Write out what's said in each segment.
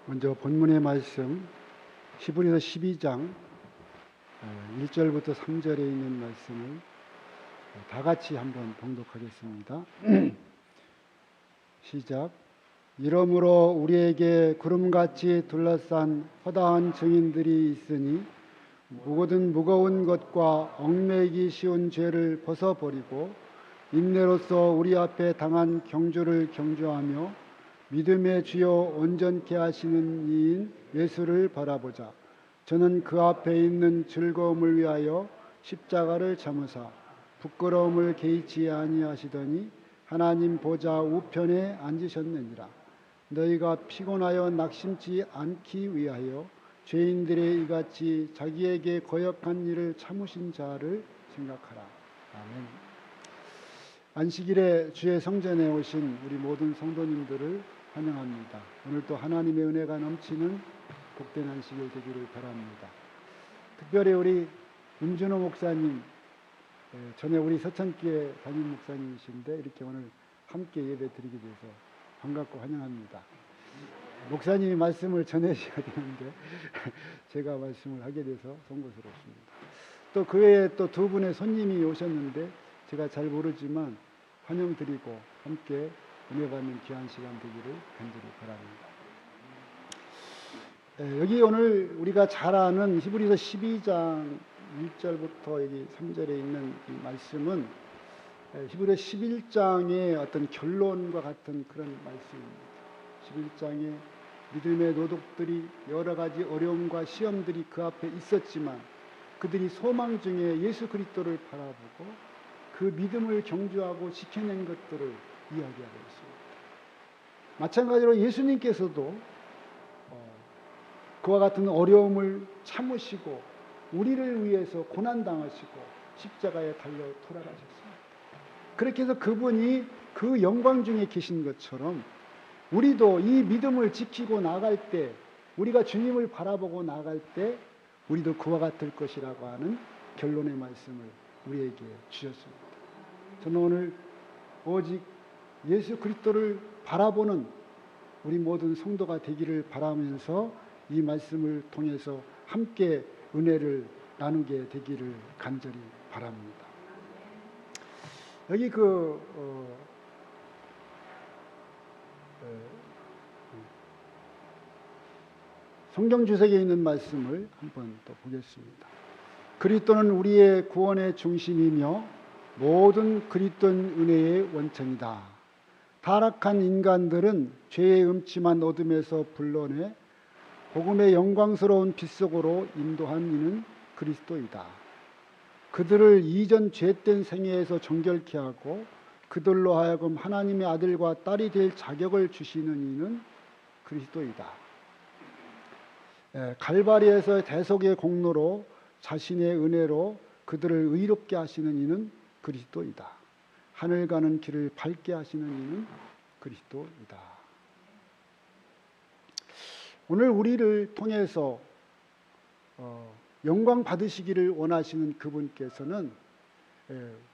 먼저 본문의 말씀 히브리서 12장 1절부터 3절에 있는 말씀을 다 같이 한번 봉독하겠습니다. 시작. 이러므로 우리에게 구름같이 둘러싼 허다한 증인들이 있으니 모든 무거운 것과 얽매이기 쉬운 죄를 벗어버리고 인내로서 우리 앞에 당한 경주를 경주하며 믿음의 주요 온전케 하시는 이인 예수를 바라보자. 저는 그 앞에 있는 즐거움을 위하여 십자가를 참으사 부끄러움을 개의치 아니하시더니 하나님 보좌 우편에 앉으셨느니라. 너희가 피곤하여 낙심치 않기 위하여 죄인들의 이같이 자기에게 거역한 일을 참으신 자를 생각하라. 아멘. 안식일에 주의 성전에 오신 우리 모든 성도님들을 환영합니다. 오늘도 하나님의 은혜가 넘치는 복된 안식일 되기를 바랍니다. 특별히 우리 윤준호 목사님, 전에 우리 서천교회 담임 목사님이신데 이렇게 오늘 함께 예배 드리게 돼서 반갑고 환영합니다. 목사님이 말씀을 전해주셔야 되는데 제가 말씀을 하게 돼서 송구스럽습니다. 또 그 외에 또 두 분의 손님이 오셨는데 제가 잘 모르지만 환영드리고 함께 은혜 받는 귀한 시간 되기를 간절히 바랍니다. 여기 오늘 우리가 잘 아는 히브리서 12장 1절부터 여기 3절에 있는 이 말씀은 히브리서 11장의 어떤 결론과 같은 그런 말씀입니다. 11장에 믿음의 노독들이 여러 가지 어려움과 시험들이 그 앞에 있었지만 그들이 소망 중에 예수 그리스도를 바라보고 그 믿음을 경주하고 지켜낸 것들을 이야기하고 있습니다. 마찬가지로 예수님께서도 그와 같은 어려움을 참으시고 우리를 위해서 고난당하시고 십자가에 달려 돌아가셨습니다. 그렇게 해서 그분이 그 영광 중에 계신 것처럼 우리도 이 믿음을 지키고 나갈 때, 우리가 주님을 바라보고 나갈 때 우리도 그와 같을 것이라고 하는 결론의 말씀을 우리에게 주셨습니다. 저는 오늘 오직 예수 그리스도를 바라보는 우리 모든 성도가 되기를 바라면서 이 말씀을 통해서 함께 은혜를 나누게 되기를 간절히 바랍니다. 여기 성경 주석에 있는 말씀을 한번 또 보겠습니다. 그리스도는 우리의 구원의 중심이며 모든 그리스도인 은혜의 원천이다. 타락한 인간들은 죄의 음침한 어둠에서 불러내 복음의 영광스러운 빛 속으로 인도한 이는 그리스도이다. 그들을 이전 죄된 생애에서 정결케 하고 그들로 하여금 하나님의 아들과 딸이 될 자격을 주시는 이는 그리스도이다. 갈바리에서 대속의 공로로 자신의 은혜로 그들을 의롭게 하시는 이는 그리스도이다. 하늘 가는 길을 밝게 하시는 이는 그리스도이다. 오늘 우리를 통해서 영광 받으시기를 원하시는 그분께서는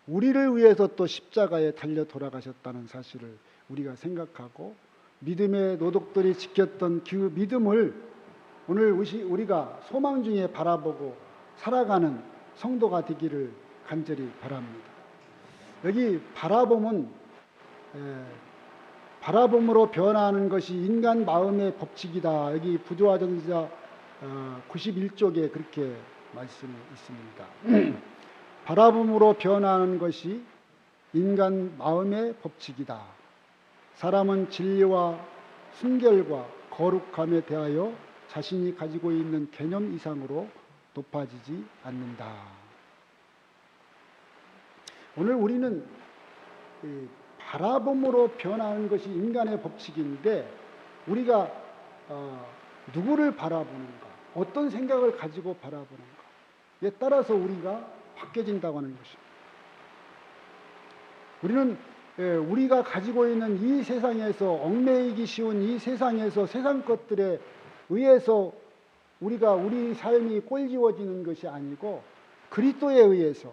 우리를 위해서 또 십자가에 달려 돌아가셨다는 사실을 우리가 생각하고 믿음의 노독들이 지켰던 그 믿음을 오늘 우리가 소망 중에 바라보고 살아가는 성도가 되기를 간절히 바랍니다. 여기 바라봄으로 변화하는 것이 인간 마음의 법칙이다. 여기 부조화전자 91쪽에 그렇게 말씀이 있습니다. 바라봄으로 변화하는 것이 인간 마음의 법칙이다. 사람은 진리와 순결과 거룩함에 대하여 자신이 가지고 있는 개념 이상으로 높아지지 않는다. 오늘 우리는 바라봄으로 변하는 것이 인간의 법칙인데 우리가 누구를 바라보는가, 어떤 생각을 가지고 바라보는가에 따라서 우리가 바뀌어진다고 하는 것입니다. 우리는 우리가 가지고 있는 이 세상에서 얽매이기 쉬운 이 세상에서 세상 것들에 의해서 우리 삶이 꼴지워지는 것이 아니고 그리스도에 의해서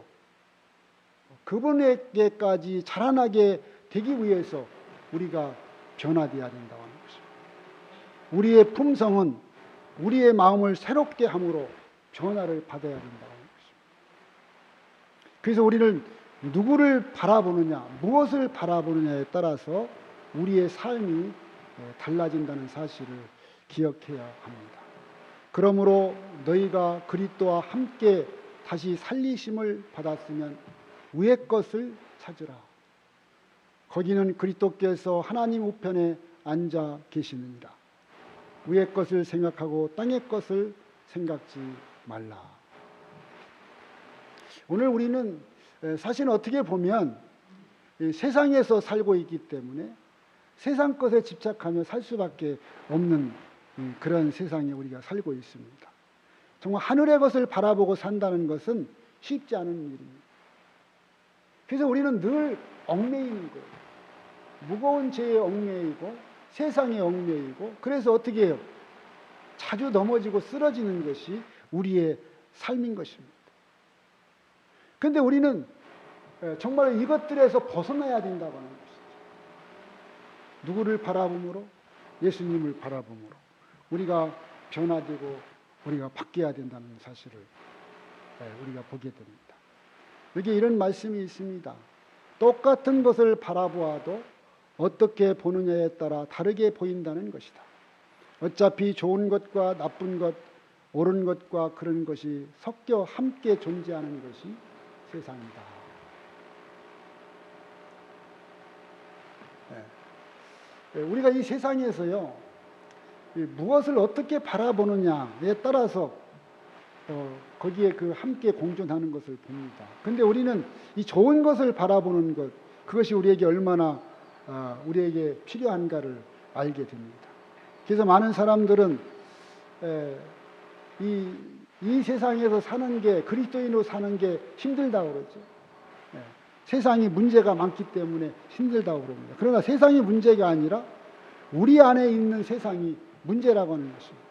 그분에게까지 자라나게 되기 위해서 우리가 변화되어야 된다고 하는 것입니다. 우리의 품성은 우리의 마음을 새롭게 함으로 변화를 받아야 된다고 하는 것입니다. 그래서 우리는 누구를 바라보느냐, 무엇을 바라보느냐에 따라서 우리의 삶이 달라진다는 사실을 기억해야 합니다. 그러므로 너희가 그리스도와 함께 다시 살리심을 받았으면 위의 것을 찾으라. 거기는 그리스도께서 하나님 우편에 앉아 계시느니라. 위의 것을 생각하고 땅의 것을 생각지 말라. 오늘 우리는 사실 어떻게 보면 세상에서 살고 있기 때문에 세상 것에 집착하며 살 수밖에 없는 그런 세상에 우리가 살고 있습니다. 정말 하늘의 것을 바라보고 산다는 것은 쉽지 않은 일입니다. 그래서 우리는 늘 얽매이는 거예요. 무거운 죄에 얽매이고 세상에 얽매이고, 그래서 어떻게 해요? 자주 넘어지고 쓰러지는 것이 우리의 삶인 것입니다. 그런데 우리는 정말 이것들에서 벗어나야 된다고 하는 것이죠. 누구를 바라봄으로? 예수님을 바라봄으로 우리가 변화되고 우리가 바뀌어야 된다는 사실을 우리가 보게 됩니다. 여기 이런 말씀이 있습니다. 똑같은 것을 바라보아도 어떻게 보느냐에 따라 다르게 보인다는 것이다. 어차피 좋은 것과 나쁜 것, 옳은 것과 그런 것이 섞여 함께 존재하는 것이 세상이다. 우리가 이 세상에서요, 무엇을 어떻게 바라보느냐에 따라서 거기에 함께 공존하는 것을 봅니다. 그런데 우리는 이 좋은 것을 바라보는 것, 그것이 우리에게 얼마나 우리에게 필요한가를 알게 됩니다. 그래서 많은 사람들은 이 세상에서 사는 게, 그리스도인으로 사는 게 힘들다고 그러죠. 세상이 문제가 많기 때문에 힘들다고 그럽니다. 그러나 세상이 문제가 아니라 우리 안에 있는 세상이 문제라고 하는 것입니다.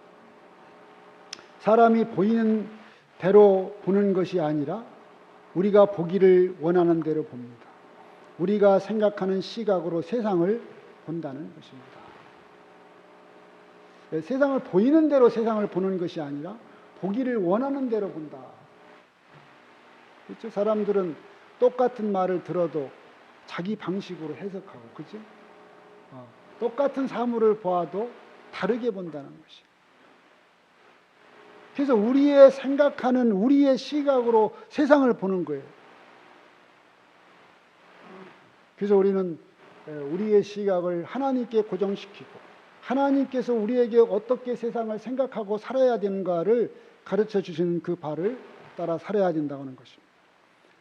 사람이 보이는 대로 보는 것이 아니라 우리가 보기를 원하는 대로 봅니다. 우리가 생각하는 시각으로 세상을 본다는 것입니다. 세상을 보이는 대로 세상을 보는 것이 아니라 보기를 원하는 대로 본다. 그렇죠? 사람들은 똑같은 말을 들어도 자기 방식으로 해석하고, 그죠? 똑같은 사물을 보아도 다르게 본다는 것이. 그래서 우리의 생각하는 우리의 시각으로 세상을 보는 거예요. 그래서 우리는 우리의 시각을 하나님께 고정시키고 하나님께서 우리에게 어떻게 세상을 생각하고 살아야 되는가를 가르쳐 주시는 그 바를 따라 살아야 된다고 하는 것입니다.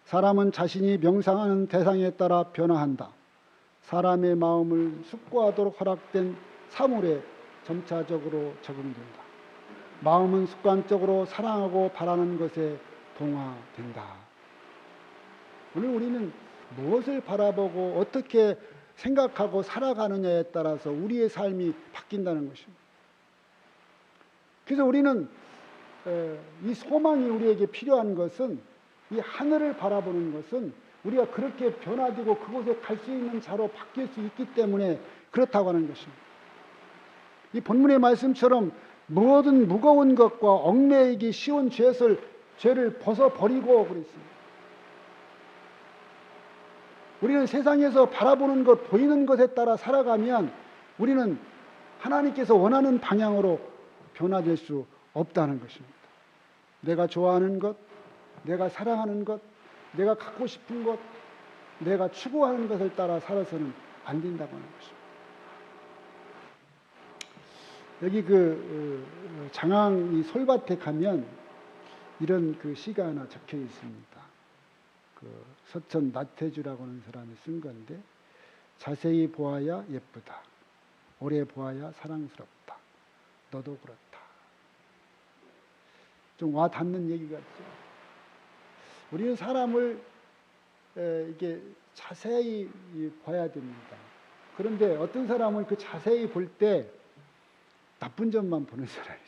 사람은 자신이 명상하는 대상에 따라 변화한다. 사람의 마음을 숙고하도록 허락된 사물에 점차적으로 적응된다. 마음은 습관적으로 사랑하고 바라는 것에 동화된다. 오늘 우리는 무엇을 바라보고 어떻게 생각하고 살아가느냐에 따라서 우리의 삶이 바뀐다는 것입니다. 그래서 우리는 이 소망이 우리에게 필요한 것은, 이 하늘을 바라보는 것은 우리가 그렇게 변화되고 그곳에 갈 수 있는 자로 바뀔 수 있기 때문에 그렇다고 하는 것입니다. 이 본문의 말씀처럼 모든 무거운 것과 얽매이기 쉬운 죄를 벗어버리고 그랬습니다. 우리는 세상에서 바라보는 것, 보이는 것에 따라 살아가면 우리는 하나님께서 원하는 방향으로 변화될 수 없다는 것입니다. 내가 좋아하는 것, 내가 사랑하는 것, 내가 갖고 싶은 것, 내가 추구하는 것을 따라 살아서는 안 된다고 하는 것입니다. 여기 장항 이 솔밭에 가면 이런 시가 하나 적혀 있습니다. 서천 나태주라고 하는 사람이 쓴 건데, 자세히 보아야 예쁘다. 오래 보아야 사랑스럽다. 너도 그렇다. 좀 와 닿는 얘기 같죠? 우리는 사람을 이게 자세히 봐야 됩니다. 그런데 어떤 사람은 그 자세히 볼 때 나쁜 점만 보는 사람이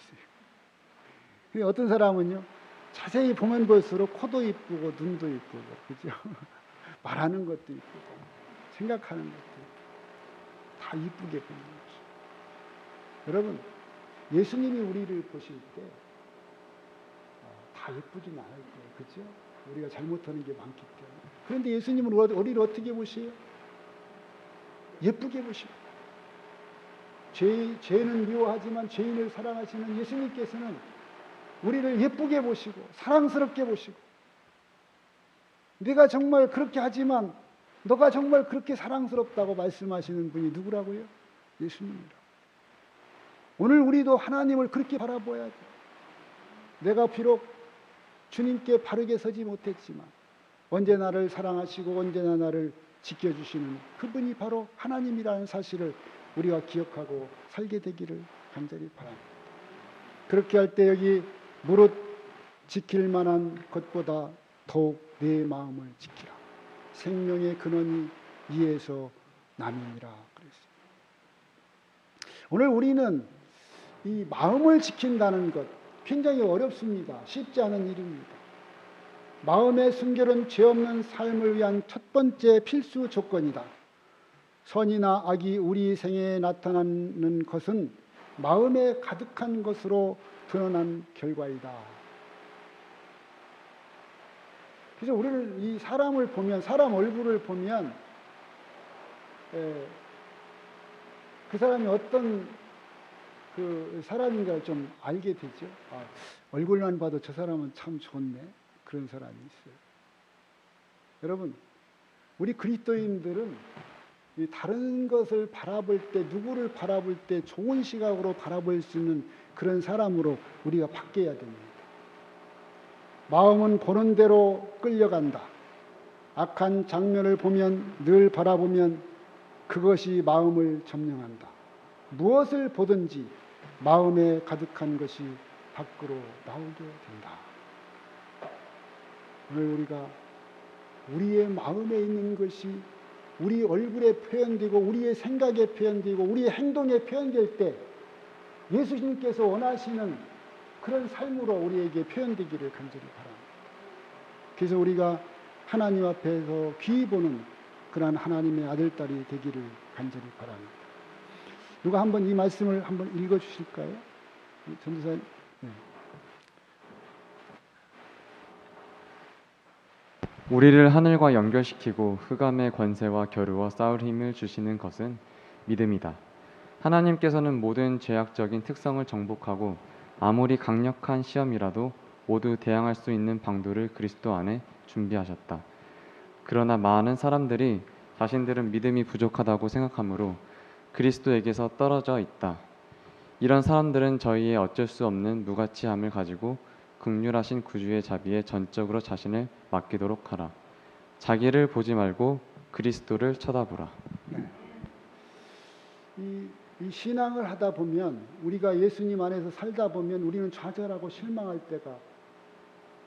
있어요. 어떤 사람은요, 자세히 보면 볼수록 코도 이쁘고 눈도 이쁘고, 그죠? 말하는 것도 이쁘고, 생각하는 것도 이쁘고, 다 이쁘게 보는 거죠. 여러분, 예수님이 우리를 보실 때 다 예쁘진 않을 거예요. 그죠? 우리가 잘못하는 게 많기 때문에. 그런데 예수님은 우리를 어떻게 보세요? 예쁘게 보십니다. 죄는 미워하지만 죄인을 사랑하시는 예수님께서는 우리를 예쁘게 보시고 사랑스럽게 보시고, 내가 정말 그렇게 하지만 너가 정말 그렇게 사랑스럽다고 말씀하시는 분이 누구라고요? 예수님이라고. 오늘 우리도 하나님을 그렇게 바라봐야죠. 내가 비록 주님께 바르게 서지 못했지만 언제 나를 사랑하시고 언제나 나를 지켜주시는 그분이 바로 하나님이라는 사실을 우리가 기억하고 살게 되기를 간절히 바랍니다. 그렇게 할 때 여기 무릇 지킬 만한 것보다 더욱 내 마음을 지키라. 생명의 근원이 이에서 남이니라 그랬습니다. 오늘 우리는 이 마음을 지킨다는 것 굉장히 어렵습니다. 쉽지 않은 일입니다. 마음의 순결은 죄 없는 삶을 위한 첫 번째 필수 조건이다. 선이나 악이 우리 생애에 나타나는 것은 마음에 가득한 것으로 드러난 결과이다. 그래서 우리를 이 사람을 보면, 사람 얼굴을 보면 그 사람이 어떤 그 사람인가를 좀 알게 되죠. 얼굴만 봐도 저 사람은 참 좋네, 그런 사람이 있어요. 여러분, 우리 그리스도인들은 다른 것을 바라볼 때, 누구를 바라볼 때 좋은 시각으로 바라볼 수 있는 그런 사람으로 우리가 바뀌어야 됩니다. 마음은 보는 대로 끌려간다. 악한 장면을 보면, 늘 바라보면 그것이 마음을 점령한다. 무엇을 보든지 마음에 가득한 것이 밖으로 나오게 된다. 오늘 우리가 우리의 마음에 있는 것이 우리 얼굴에 표현되고 우리의 생각에 표현되고 우리의 행동에 표현될 때 예수님께서 원하시는 그런 삶으로 우리에게 표현되기를 간절히 바랍니다. 그래서 우리가 하나님 앞에서 귀히 보는 그러한 하나님의 아들딸이 되기를 간절히 바랍니다. 누가 한번 이 말씀을 한번 읽어 주실까요? 전도사님. 네. 우리를 하늘과 연결시키고 흑암의 권세와 겨루어 싸울 힘을 주시는 것은 믿음이다. 하나님께서는 모든 죄악적인 특성을 정복하고 아무리 강력한 시험이라도 모두 대항할 수 있는 방도를 그리스도 안에 준비하셨다. 그러나 많은 사람들이 자신들은 믿음이 부족하다고 생각하므로 그리스도에게서 떨어져 있다. 이런 사람들은 저희의 어쩔 수 없는 무가치함을 가지고 긍휼하신 구주의 자비에 전적으로 자신을 맡기도록 하라. 자기를 보지 말고 그리스도를 쳐다보라. 이 신앙을 하다 보면, 우리가 예수님 안에서 살다 보면 우리는 좌절하고 실망할 때가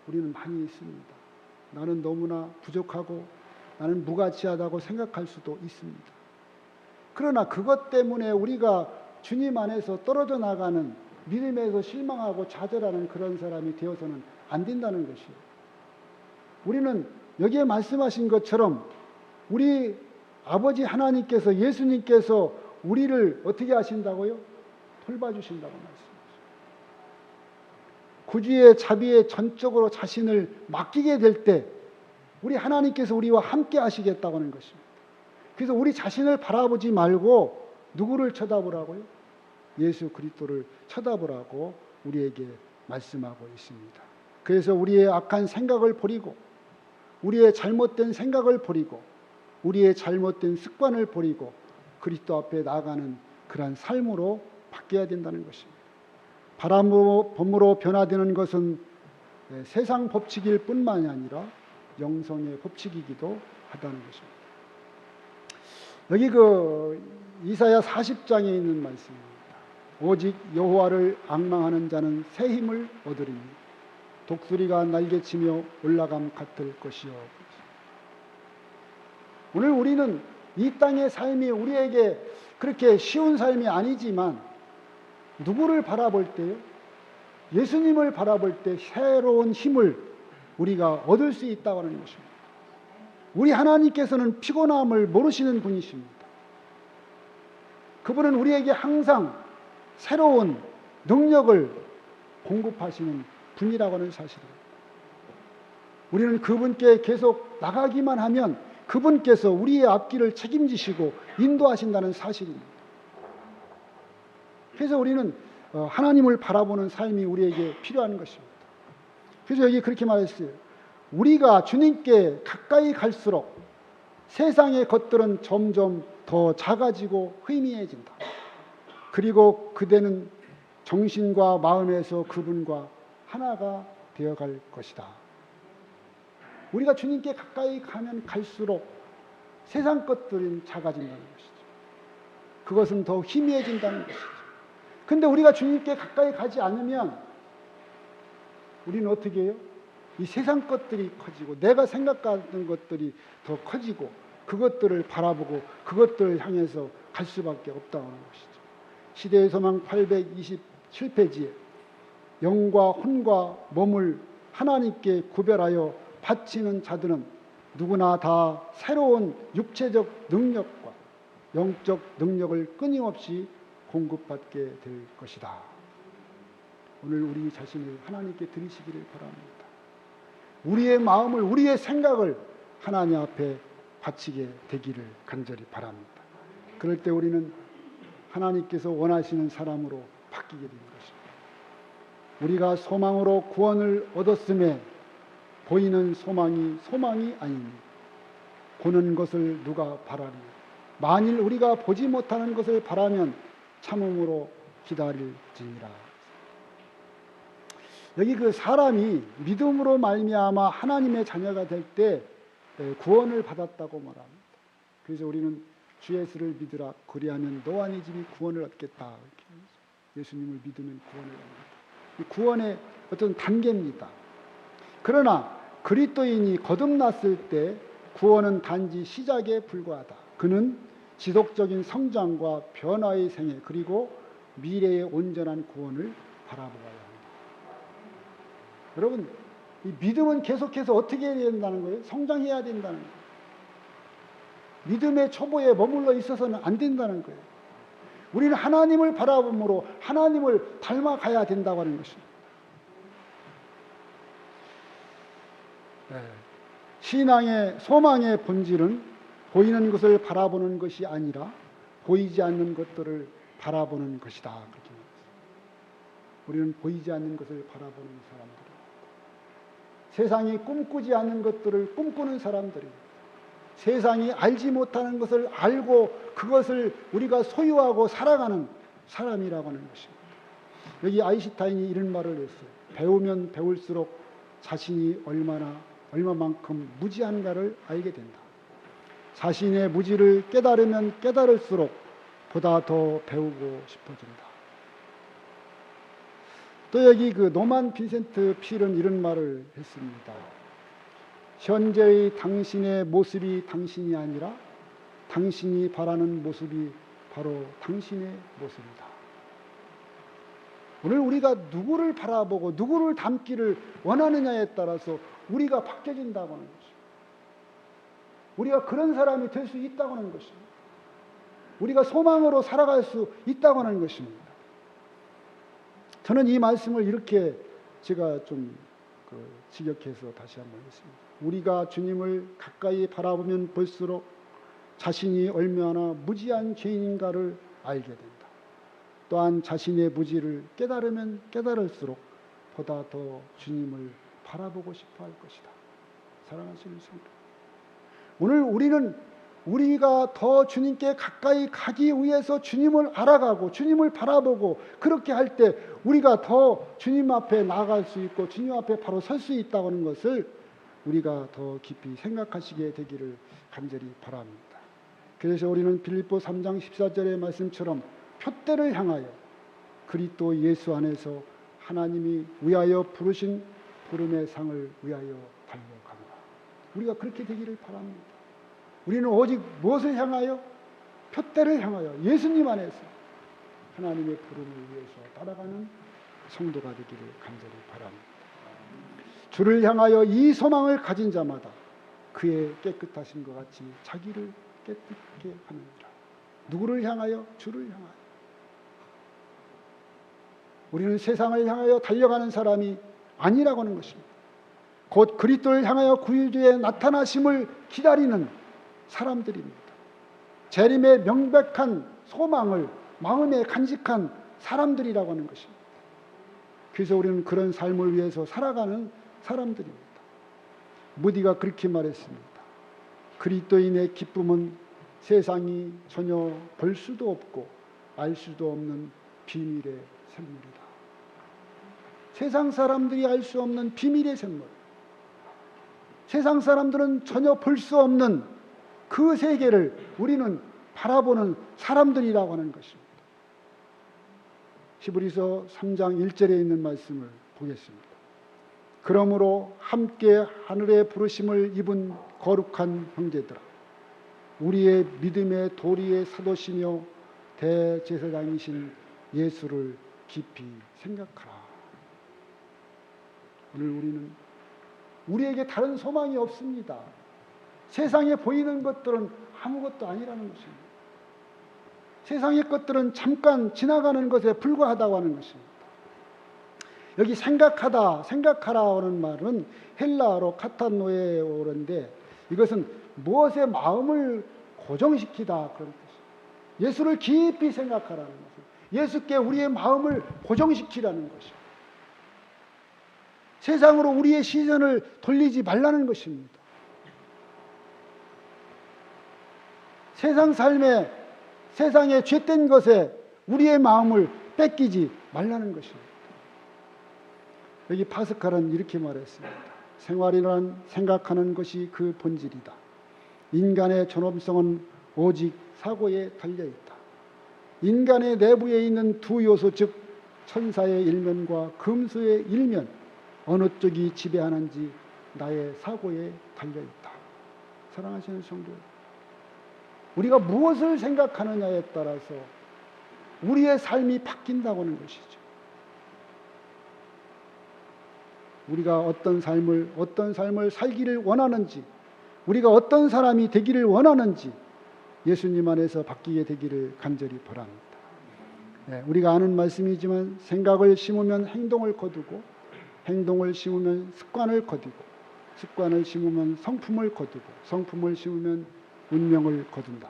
우리는 많이 있습니다. 나는 너무나 부족하고 나는 무가치하다고 생각할 수도 있습니다. 그러나 그것 때문에 우리가 주님 안에서 떨어져 나가는, 믿음에서 실망하고 좌절하는 그런 사람이 되어서는 안 된다는 것이에요. 우리는 여기에 말씀하신 것처럼 우리 아버지 하나님께서, 예수님께서 우리를 어떻게 하신다고요? 돌봐주신다고 말씀하셨어요. 구주의 자비에 전적으로 자신을 맡기게 될 때 우리 하나님께서 우리와 함께 하시겠다고 하는 것입니다. 그래서 우리 자신을 바라보지 말고 누구를 쳐다보라고요? 예수 그리스도를 쳐다보라고 우리에게 말씀하고 있습니다. 그래서 우리의 악한 생각을 버리고, 우리의 잘못된 생각을 버리고, 우리의 잘못된 습관을 버리고 그리스도 앞에 나아가는 그러한 삶으로 바뀌어야 된다는 것입니다. 바람으로 변화되는 것은 세상 법칙일 뿐만이 아니라 영성의 법칙이기도 하다는 것입니다. 여기 이사야 40장에 있는 말씀입니다. 오직 여호와를 앙망하는 자는 새 힘을 얻으리니 독수리가 날개치며 올라감 같을 것이요. 오늘 우리는 이 땅의 삶이 우리에게 그렇게 쉬운 삶이 아니지만 누구를 바라볼 때요? 예수님을 바라볼 때 새로운 힘을 우리가 얻을 수 있다고 하는 것입니다. 우리 하나님께서는 피곤함을 모르시는 분이십니다. 그분은 우리에게 항상 새로운 능력을 공급하시는 분이라고 하는 사실입니다. 우리는 그분께 계속 나가기만 하면 그분께서 우리의 앞길을 책임지시고 인도하신다는 사실입니다. 그래서 우리는 하나님을 바라보는 삶이 우리에게 필요한 것입니다. 그래서 여기 그렇게 말했어요. 우리가 주님께 가까이 갈수록 세상의 것들은 점점 더 작아지고 희미해진다. 그리고 그대는 정신과 마음에서 그분과 하나가 되어갈 것이다. 우리가 주님께 가까이 가면 갈수록 세상 것들은 작아진다는 것이죠. 그것은 더 희미해진다는 것이죠. 근데 우리가 주님께 가까이 가지 않으면 우리는 어떻게 해요? 이 세상 것들이 커지고 내가 생각하는 것들이 더 커지고 그것들을 바라보고 그것들을 향해서 갈 수밖에 없다는 것이죠. 시대의 소망 827페이지에 영과 혼과 몸을 하나님께 구별하여 바치는 자들은 누구나 다 새로운 육체적 능력과 영적 능력을 끊임없이 공급받게 될 것이다. 오늘 우리 자신을 하나님께 드리시기를 바랍니다. 우리의 마음을, 우리의 생각을 하나님 앞에 바치게 되기를 간절히 바랍니다. 그럴 때 우리는 하나님께서 원하시는 사람으로 바뀌게 되는 것입니다. 우리가 소망으로 구원을 얻었음에 보이는 소망이 아니니 보는 것을 누가 바라리. 만일 우리가 보지 못하는 것을 바라면 참음으로 기다릴지니라. 여기 그 사람이 믿음으로 말미암아 하나님의 자녀가 될 때 구원을 받았다고 말합니다. 그래서 우리는 주 예수를 믿으라 그리하면 너와 네 집이 구원을 얻겠다. 이렇게 예수님을 믿으면 구원을 얻는다. 구원의 어떤 단계입니다. 그러나 그리스도인이 거듭났을 때 구원은 단지 시작에 불과하다. 그는 지속적인 성장과 변화의 생애 그리고 미래의 온전한 구원을 바라보아야 합니다. 여러분, 이 믿음은 계속해서 어떻게 해야 된다는 거예요? 성장해야 된다는 거예요. 믿음의 초보에 머물러 있어서는 안 된다는 거예요. 우리는 하나님을 바라봄으로 하나님을 닮아가야 된다고 하는 것입니다. 신앙의 소망의 본질은 보이는 것을 바라보는 것이 아니라 보이지 않는 것들을 바라보는 것이다. 그렇게 말했습니다. 우리는 보이지 않는 것을 바라보는 사람들입니다. 세상이 꿈꾸지 않는 것들을 꿈꾸는 사람들입니다. 세상이 알지 못하는 것을 알고 그것을 우리가 소유하고 살아가는 사람이라고 하는 것입니다. 여기 아인슈타인이 이런 말을 했어요. 배우면 배울수록 자신이 얼마만큼 무지한가를 알게 된다. 자신의 무지를 깨달으면 깨달을수록 보다 더 배우고 싶어진다. 또 여기 그 노만 빈센트 필은 이런 말을 했습니다. 현재의 당신의 모습이 당신이 아니라 당신이 바라는 모습이 바로 당신의 모습이다. 오늘 우리가 누구를 바라보고 누구를 닮기를 원하느냐에 따라서 우리가 바뀌어진다고 하는 것입니다. 우리가 그런 사람이 될 수 있다고 하는 것입니다. 우리가 소망으로 살아갈 수 있다고 하는 것입니다. 저는 이 말씀을 이렇게 제가 좀 직역해서 다시 한번 했습니다. 우리가 주님을 가까이 바라보면 볼수록 자신이 얼마나 무지한 죄인인가를 알게 된다. 또한 자신의 무지를 깨달으면 깨달을수록 보다 더 주님을 바라보고 싶어 할 것이다. 사랑하시는 성도, 오늘 우리는 우리가 더 주님께 가까이 가기 위해서 주님을 알아가고 주님을 바라보고 그렇게 할 때 우리가 더 주님 앞에 나아갈 수 있고 주님 앞에 바로 설 수 있다고 하는 것을 우리가 더 깊이 생각하시게 되기를 간절히 바랍니다. 그래서 우리는 빌립보 3장 14절의 말씀처럼 표대를 향하여 그리스도 예수 안에서 하나님이 위하여 부르신 부름의 상을 위하여 달려가노라. 우리가 그렇게 되기를 바랍니다. 우리는 오직 무엇을 향하여? 표대를 향하여 예수님 안에서 하나님의 부름을 위해서 따라가는 성도가 되기를 간절히 바랍니다. 주를 향하여 이 소망을 가진 자마다 그의 깨끗하심과 같이 자기를 깨끗게 하느니라. 누구를 향하여? 주를 향하여. 우리는 세상을 향하여 달려가는 사람이 아니라고 하는 것입니다. 곧 그리스도를 향하여 구주의 나타나심을 기다리는 사람들입니다. 재림의 명백한 소망을 마음에 간직한 사람들이라고 하는 것입니다. 그래서 우리는 그런 삶을 위해서 살아가는 사람들입니다. 무디가 그렇게 말했습니다. 그리스도인의 기쁨은 세상이 전혀 볼 수도 없고 알 수도 없는 비밀의 샘물이다. 세상 사람들이 알 수 없는 비밀의 샘물. 세상 사람들은 전혀 볼 수 없는 그 세계를 우리는 바라보는 사람들이라고 하는 것입니다. 히브리서 3장 1절에 있는 말씀을 보겠습니다. 그러므로 함께 하늘의 부르심을 입은 거룩한 형제들아, 우리의 믿음의 도리의 사도시며 대제사장이신 예수를 깊이 생각하라. 오늘 우리는 우리에게 다른 소망이 없습니다. 세상에 보이는 것들은 아무것도 아니라는 것입니다. 세상의 것들은 잠깐 지나가는 것에 불과하다고 하는 것입니다. 여기 생각하라 하는 말은 헬라어로 카타노에오인데 이것은 무엇에 마음을 고정시키다 그런 뜻이에요. 예수를 깊이 생각하라는 것입니다. 예수께 우리의 마음을 고정시키라는 것입니다. 세상으로 우리의 시선을 돌리지 말라는 것입니다. 세상 삶에 세상의 죄된 것에 우리의 마음을 뺏기지 말라는 것입니다. 여기 파스칼은 이렇게 말했습니다. 생활이란 생각하는 것이 그 본질이다. 인간의 존엄성은 오직 사고에 달려있다. 인간의 내부에 있는 두 요소, 즉 천사의 일면과 금수의 일면, 어느 쪽이 지배하는지 나의 사고에 달려있다. 사랑하시는 성도, 우리가 무엇을 생각하느냐에 따라서 우리의 삶이 바뀐다고 하는 것이죠. 우리가 어떤 삶을 살기를 원하는지, 우리가 어떤 사람이 되기를 원하는지 예수님 안에서 바뀌게 되기를 간절히 바랍니다. 네, 우리가 아는 말씀이지만 생각을 심으면 행동을 거두고, 행동을 심으면 습관을 거두고, 습관을 심으면 성품을 거두고, 성품을 심으면 운명을 거둔다.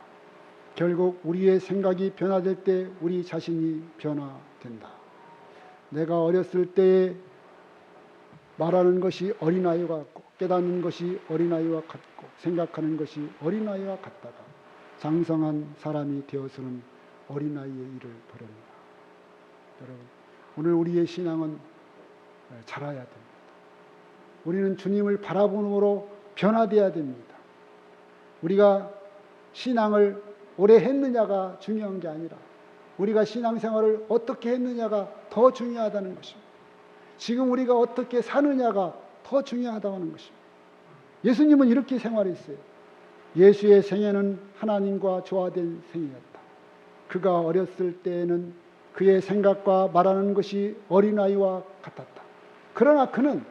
결국 우리의 생각이 변화될 때 우리 자신이 변화된다. 내가 어렸을 때에 말하는 것이 어린아이와 같고, 깨닫는 것이 어린아이와 같고, 생각하는 것이 어린아이와 같다가 장성한 사람이 되어서는 어린아이의 일을 벌입니다. 여러분, 오늘 우리의 신앙은 자라야 됩니다. 우리는 주님을 바라봄으로 변화되어야 됩니다. 우리가 신앙을 오래 했느냐가 중요한 게 아니라 우리가 신앙생활을 어떻게 했느냐가 더 중요하다는 것입니다. 지금 우리가 어떻게 사느냐가 더 중요하다는 것입니다. 예수님은 이렇게 생활했어요. 예수의 생애는 하나님과 조화된 생이었다. 그가 어렸을 때에는 그의 생각과 말하는 것이 어린아이와 같았다. 그러나 그는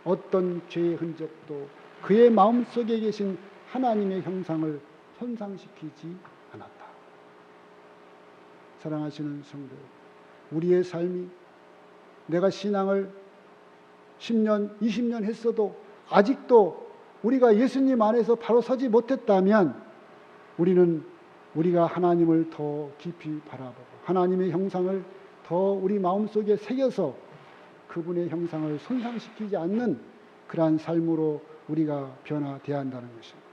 어떤 죄의 흔적도 그의 마음속에 계신 하나님의 형상을 손상시키지 않았다. 사랑하시는 성도, 우리의 삶이 내가 신앙을 10년, 20년 했어도 아직도 우리가 예수님 안에서 바로 서지 못했다면 우리가 하나님을 더 깊이 바라보고 하나님의 형상을 더 우리 마음속에 새겨서 그분의 형상을 손상시키지 않는 그러한 삶으로 우리가 변화되어야 한다는 것입니다.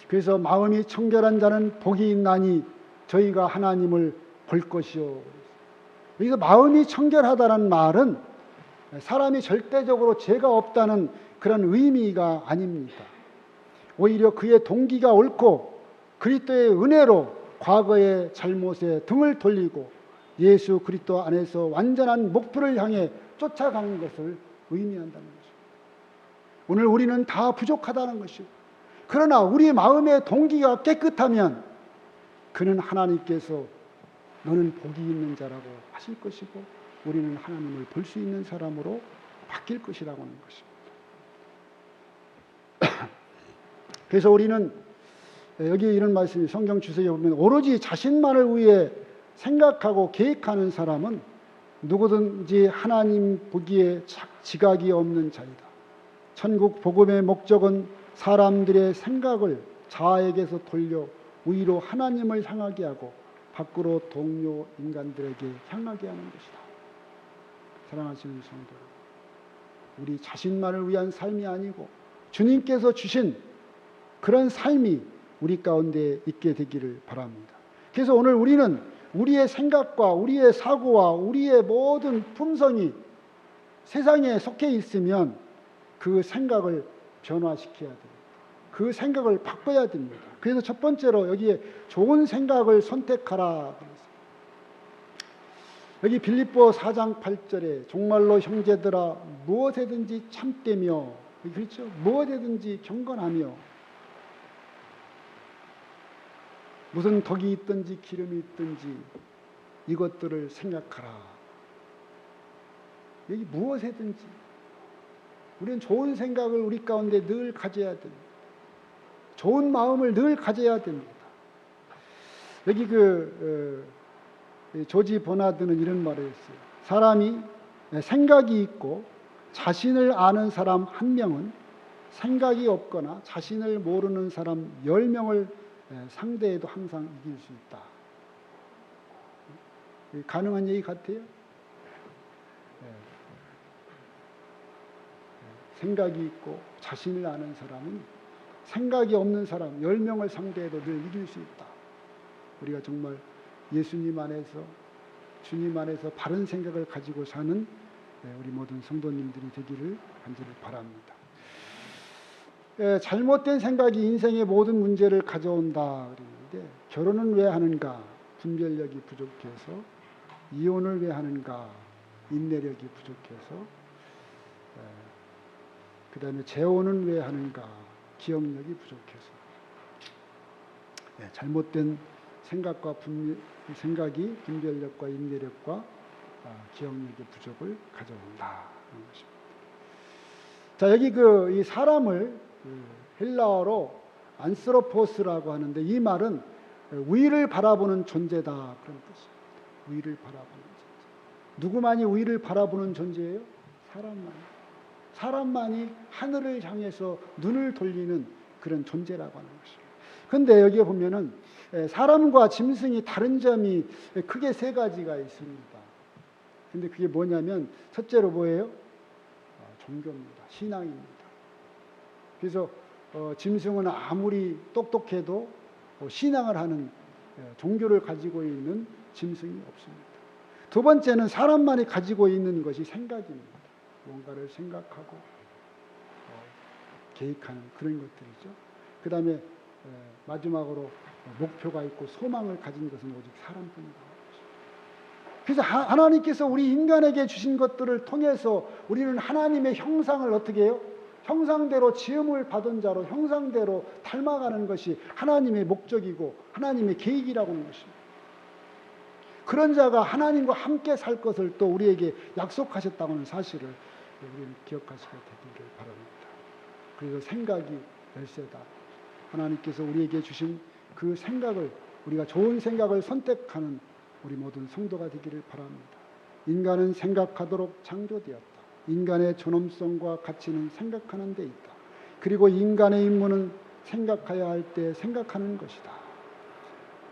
그래서 마음이 청결한 자는 복이 있나니 저희가 하나님을 볼 것이요. 여기서 마음이 청결하다는 말은 사람이 절대적으로 죄가 없다는 그런 의미가 아닙니다. 오히려 그의 동기가 옳고 그리스도의 은혜로 과거의 잘못에 등을 돌리고 예수 그리스도 안에서 완전한 목표를 향해 쫓아가는 것을 의미한다는 것입니다. 오늘 우리는 다 부족하다는 것이고 그러나 우리 마음의 동기가 깨끗하면 그는 하나님께서 너는 복이 있는 자라고 하실 것이고 우리는 하나님을 볼 수 있는 사람으로 바뀔 것이라고 하는 것입니다. 그래서 우리는 여기 이런 말씀이 성경 주석에 보면 오로지 자신만을 위해 생각하고 계획하는 사람은 누구든지 하나님 보기에 지각이 없는 자이다. 천국 복음의 목적은 사람들의 생각을 자아에게서 돌려 위로 하나님을 향하게 하고 밖으로 동료 인간들에게 향하게 하는 것이다. 사랑하시는 성도, 우리 자신만을 위한 삶이 아니고 주님께서 주신 그런 삶이 우리 가운데 있게 되기를 바랍니다. 그래서 오늘 우리는 우리의 생각과 우리의 사고와 우리의 모든 품성이 세상에 속해 있으면 그 생각을 변화시켜야 됩니다. 그 생각을 바꿔야 됩니다. 그래서 첫 번째로 여기에 좋은 생각을 선택하라. 여기 빌립보 4장 8절에 정말로 형제들아 무엇에든지 참되며, 그렇죠? 무엇에든지 경건하며 무슨 덕이 있든지 기름이 있든지 이것들을 생각하라. 여기 무엇에든지 우리는 좋은 생각을 우리 가운데 늘 가져야 됩니다. 좋은 마음을 늘 가져야 됩니다. 여기 조지 버나드는 이런 말을 했어요. 사람이 생각이 있고 자신을 아는 사람 한 명은 생각이 없거나 자신을 모르는 사람 10명을 상대해도 항상 이길 수 있다. 가능한 얘기 같아요? 생각이 있고 자신을 아는 사람은 생각이 없는 사람 10명을 상대해도 늘 이길 수 있다. 우리가 정말 예수님 안에서 주님 안에서 바른 생각을 가지고 사는 우리 모든 성도님들이 되기를 간절히 바랍니다. 잘못된 생각이 인생의 모든 문제를 가져온다 그랬는데 결혼은 왜 하는가? 분별력이 부족해서. 이혼을 왜 하는가? 인내력이 부족해서. 그 다음에 재혼은 왜 하는가? 기억력이 부족해서. 잘못된 생각이 분별력과 인내력과 기억력의 부족을 가져온다 하는 것입니다. 자, 여기 이 사람을 헬라어로 안스로포스라고 하는데 이 말은 위를 바라보는 존재다 그런 뜻입니다. 위를 바라보는 존재. 누구만이 위를 바라보는 존재예요? 사람만이 하늘을 향해서 눈을 돌리는 그런 존재라고 하는 것입니다. 그런데 여기에 보면은 사람과 짐승이 다른 점이 크게 세 가지가 있습니다. 근데 그게 뭐냐면 첫째로 뭐예요? 종교입니다. 신앙입니다. 그래서 짐승은 아무리 똑똑해도 신앙을 하는 종교를 가지고 있는 짐승이 없습니다. 두 번째는 사람만이 가지고 있는 것이 생각입니다. 뭔가를 생각하고 계획하는 그런 것들이죠. 그 다음에 마지막으로 목표가 있고 소망을 가진 것은 오직 사람뿐이다. 그래서 하나님께서 우리 인간에게 주신 것들을 통해서 우리는 하나님의 형상을 어떻게 해요? 형상대로 지음을 받은 자로 형상대로 닮아가는 것이 하나님의 목적이고 하나님의 계획이라고 하는 것입니다. 그런 자가 하나님과 함께 살 것을 또 우리에게 약속하셨다고 하는 사실을 우리는 기억하시게 되기를 바랍니다. 그래서 생각이 열쇠다. 하나님께서 우리에게 주신 그 생각을 우리가 좋은 생각을 선택하는 우리 모든 성도가 되기를 바랍니다. 인간은 생각하도록 창조되었다. 인간의 존엄성과 가치는 생각하는 데 있다. 그리고 인간의 임무는 생각해야 할 때 생각하는 것이다.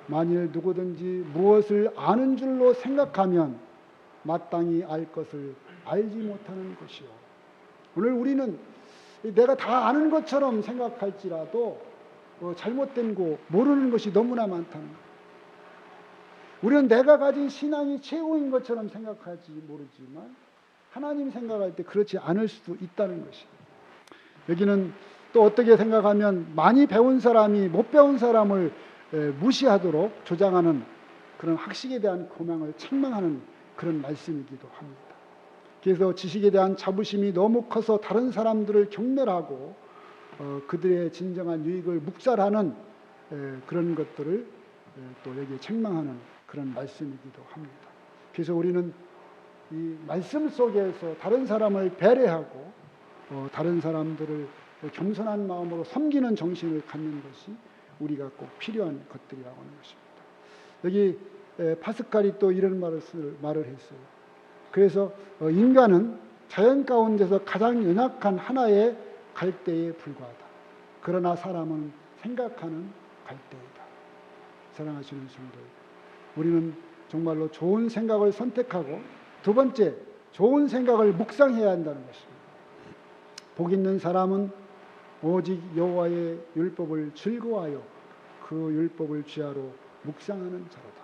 만일 누구든지 무엇을 아는 줄로 생각하면 마땅히 알 것을 알지 못하는 것이요. 오늘 우리는 내가 다 아는 것처럼 생각할지라도 잘못된 거 모르는 것이 너무나 많다는 거예요. 우리는 내가 가진 신앙이 최고인 것처럼 생각할지 모르지만 하나님 생각할 때 그렇지 않을 수도 있다는 것입니다. 여기는 또 어떻게 생각하면 많이 배운 사람이 못 배운 사람을 무시하도록 조장하는 그런 학식에 대한 교망을 책망하는 그런 말씀이기도 합니다. 그래서 지식에 대한 자부심이 너무 커서 다른 사람들을 경멸하고 그들의 진정한 유익을 묵살하는 그런 것들을 또 여기에 책망하는 그런 말씀이기도 합니다. 그래서 우리는 이 말씀 속에서 다른 사람을 배려하고 다른 사람들을 겸손한 마음으로 섬기는 정신을 갖는 것이 우리가 꼭 필요한 것들이라고 하는 것입니다. 여기 파스칼이 또 이런 말을 했어요. 그래서 인간은 자연 가운데서 가장 연약한 하나의 갈대에 불과하다. 그러나 사람은 생각하는 갈대이다. 사랑하시는 성도, 우리는 정말로 좋은 생각을 선택하고 두 번째, 좋은 생각을 묵상해야 한다는 것입니다. 복 있는 사람은 오직 여호와의 율법을 즐거워하여 그 율법을 주야로 묵상하는 자로다.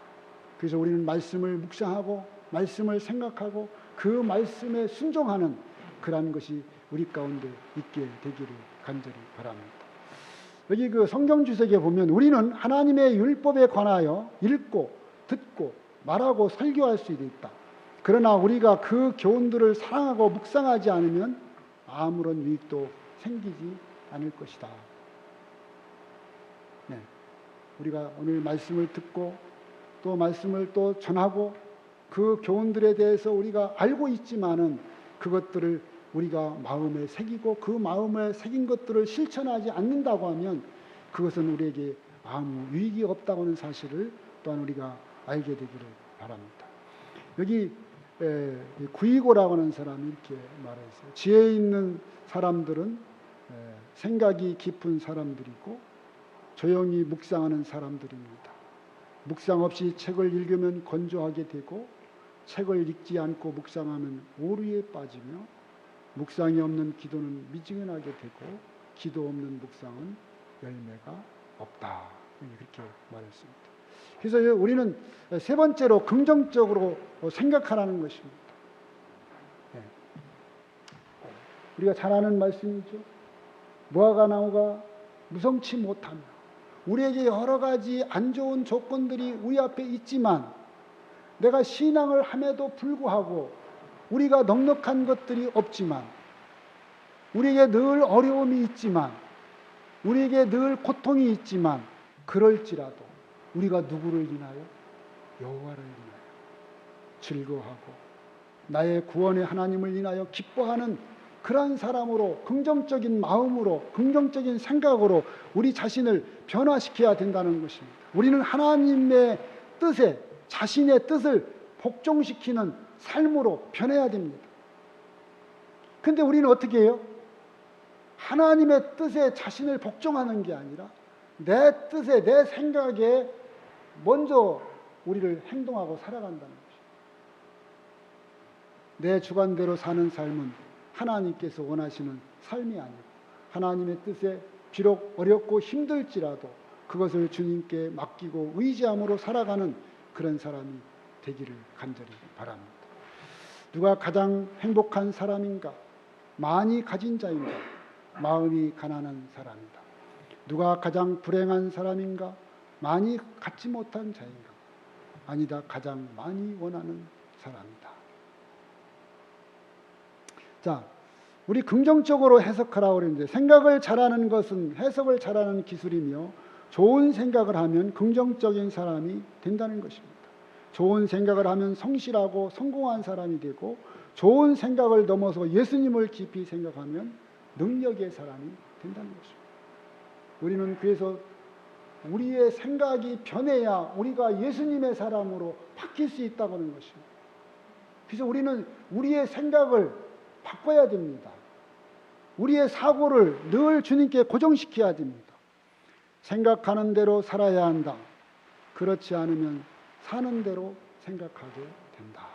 그래서 우리는 말씀을 묵상하고 말씀을 생각하고 그 말씀에 순종하는 그러한 것이 우리 가운데 있게 되기를 간절히 바랍니다. 여기 그 성경 주석에 보면 우리는 하나님의 율법에 관하여 읽고 듣고 말하고 설교할 수 있다. 그러나 우리가 그 교훈들을 사랑하고 묵상하지 않으면 아무런 유익도 생기지 않을 것이다. 네. 우리가 오늘 말씀을 듣고 또 말씀을 또 전하고 그 교훈들에 대해서 우리가 알고 있지만은 그것들을 우리가 마음에 새기고 그 마음에 새긴 것들을 실천하지 않는다고 하면 그것은 우리에게 아무 유익이 없다고 하는 사실을 또한 우리가 알게 되기를 바랍니다. 여기 구이고라고 하는 사람이 이렇게 말했어요. 지혜 있는 사람들은 생각이 깊은 사람들이고 조용히 묵상하는 사람들입니다. 묵상 없이 책을 읽으면 건조하게 되고 책을 읽지 않고 묵상하면 오류에 빠지며 묵상이 없는 기도는 미지근하게 되고 기도 없는 묵상은 열매가 없다. 그렇게 말했습니다. 그래서 우리는 세 번째로 긍정적으로 생각하라는 것입니다. 우리가 잘 아는 말씀이죠. 무화과 나무가 무성치 못하며 우리에게 여러 가지 안 좋은 조건들이 우리 앞에 있지만 내가 신앙을 함에도 불구하고 우리가 넉넉한 것들이 없지만 우리에게 늘 어려움이 있지만 우리에게 늘 고통이 있지만 그럴지라도 우리가 누구를 인하여? 여호와를 인하여 즐거워하고 나의 구원의 하나님을 인하여 기뻐하는 그러한 사람으로 긍정적인 마음으로 긍정적인 생각으로 우리 자신을 변화시켜야 된다는 것입니다. 우리는 하나님의 뜻에 자신의 뜻을 복종시키는 삶으로 변해야 됩니다. 근데 우리는 어떻게 해요? 하나님의 뜻에 자신을 복종하는 게 아니라 내 뜻에 내 생각에 먼저 우리를 행동하고 살아간다는 것입니다. 내 주관대로 사는 삶은 하나님께서 원하시는 삶이 아니고 하나님의 뜻에 비록 어렵고 힘들지라도 그것을 주님께 맡기고 의지함으로 살아가는 그런 사람이 되기를 간절히 바랍니다. 누가 가장 행복한 사람인가? 많이 가진 자인가? 마음이 가난한 사람이다. 누가 가장 불행한 사람인가? 많이 갖지 못한 자인가? 아니다. 가장 많이 원하는 사람이다. 자, 우리 긍정적으로 해석하라고 그랬는데 생각을 잘하는 것은 해석을 잘하는 기술이며 좋은 생각을 하면 긍정적인 사람이 된다는 것입니다. 좋은 생각을 하면 성실하고 성공한 사람이 되고 좋은 생각을 넘어서 예수님을 깊이 생각하면 능력의 사람이 된다는 것입니다. 우리는 그래서 우리의 생각이 변해야 우리가 예수님의 사람으로 바뀔 수 있다고 하는 것입니다. 그래서 우리는 우리의 생각을 바꿔야 됩니다. 우리의 사고를 늘 주님께 고정시켜야 됩니다. 생각하는 대로 살아야 한다. 그렇지 않으면 사는 대로 생각하게 된다.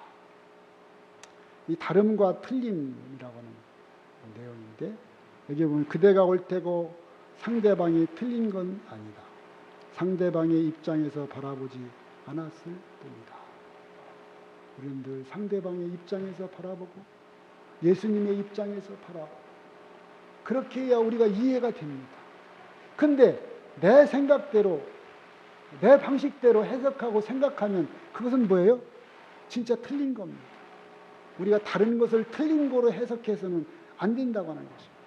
이 다름과 틀림이라고 하는 내용인데 여기 보면 그대가 옳되고 상대방이 틀린 건 아니다. 상대방의 입장에서 바라보지 않았을 뿐이다. 우리는 늘 상대방의 입장에서 바라보고 예수님의 입장에서 바라보고 그렇게 해야 우리가 이해가 됩니다. 근데 내 생각대로 내 방식대로 해석하고 생각하면 그것은 뭐예요? 진짜 틀린 겁니다. 우리가 다른 것을 틀린 거로 해석해서는 안 된다고 하는 것입니다.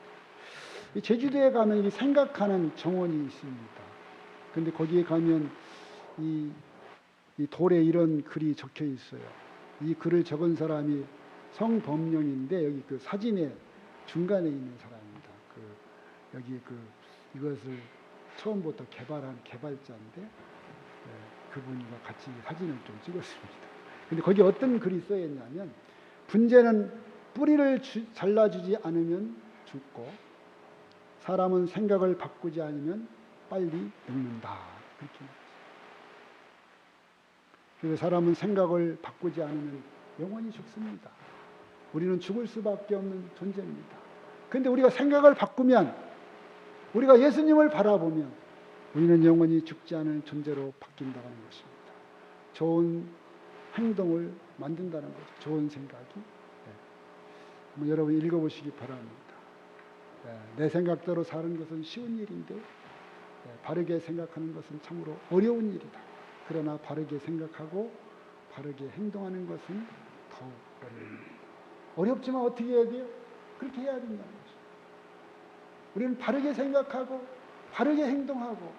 이 제주도에 가면 이 생각하는 정원이 있습니다. 근데 거기에 가면 이 돌에 이런 글이 적혀 있어요. 이 글을 적은 사람이 성범령인데 여기 그 사진의 중간에 있는 사람입니다. 여기 이것을 처음부터 개발한 개발자인데 그분과 같이 사진을 좀 찍었습니다. 근데 거기 어떤 글이 써 있냐면 분재는 뿌리를 잘라주지 않으면 죽고 사람은 생각을 바꾸지 않으면 빨리 늙는다. 그렇게 말했어요. 그래서 사람은 생각을 바꾸지 않으면 영원히 죽습니다. 우리는 죽을 수밖에 없는 존재입니다. 그런데 우리가 생각을 바꾸면 우리가 예수님을 바라보면 우리는 영원히 죽지 않을 존재로 바뀐다는 것입니다. 좋은 행동을 만든다는 거죠. 좋은 생각이. 한번 여러분 읽어보시기 바랍니다. 내 생각대로 사는 것은 쉬운 일인데 바르게 생각하는 것은 참으로 어려운 일이다. 그러나 바르게 생각하고 바르게 행동하는 것은 더욱 어려운 일이다. 어렵지만 어떻게 해야 돼요? 그렇게 해야 된다는 거죠. 우리는 바르게 생각하고 바르게 행동하고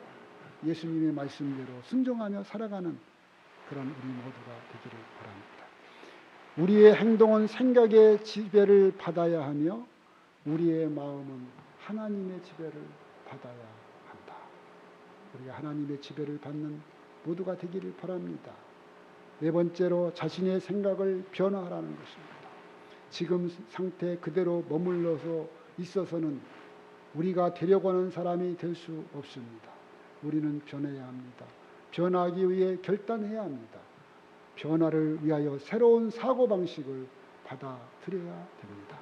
예수님의 말씀대로 순종하며 살아가는 그런 우리 모두가 되기를 바랍니다. 우리의 행동은 생각의 지배를 받아야 하며 우리의 마음은 하나님의 지배를 받아야 한다. 우리가 하나님의 지배를 받는 모두가 되기를 바랍니다. 네 번째로 자신의 생각을 변화하라는 것입니다. 지금 상태 그대로 머물러서 있어서는 우리가 되려고 하는 사람이 될 수 없습니다. 우리는 변해야 합니다. 변하기 위해 결단해야 합니다. 변화를 위하여 새로운 사고방식을 받아들여야 됩니다.